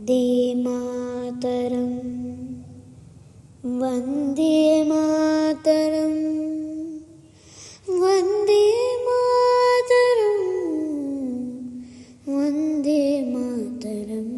वन्दे मातरं वन्दे मातरं वन्दे मातरं वन्दे मातरम्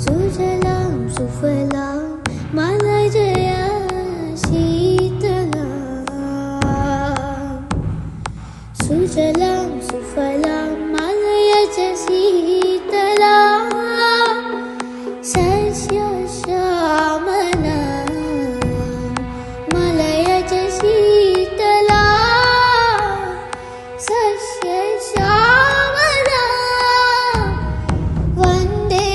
सुजलां सुफलां मलजया शीतलां सुजलां सुफलां मलयज शीतलां सस्यश्यामलां मलयज शीतलां सस्यश्यामलां वन्दे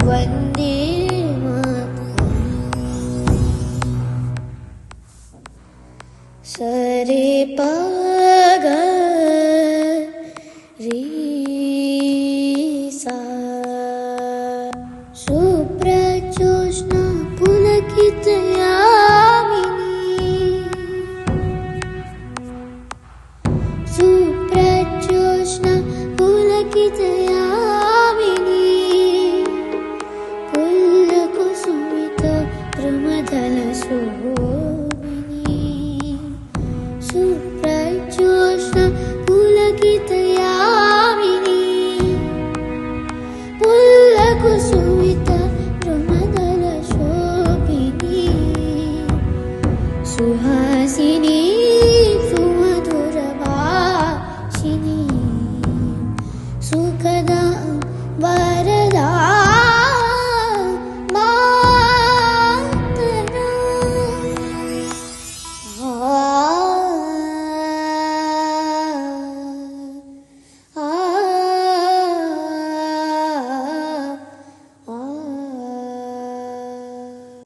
वन्दे सरे प ग रे सा शुभ्रजोत्स्ना पुलकितयामिनी शुभ्रजोत्स्ना पुलकितयामिनी पुल्लकुसुमित द्रुमदलशोभिनी शुभ्रजोत्स्ना पुलकितयामिनी पुल्लकुसुमित द्रुमदलशोभिनी सुहासिनी सुमधुरभाषिणी सुखदां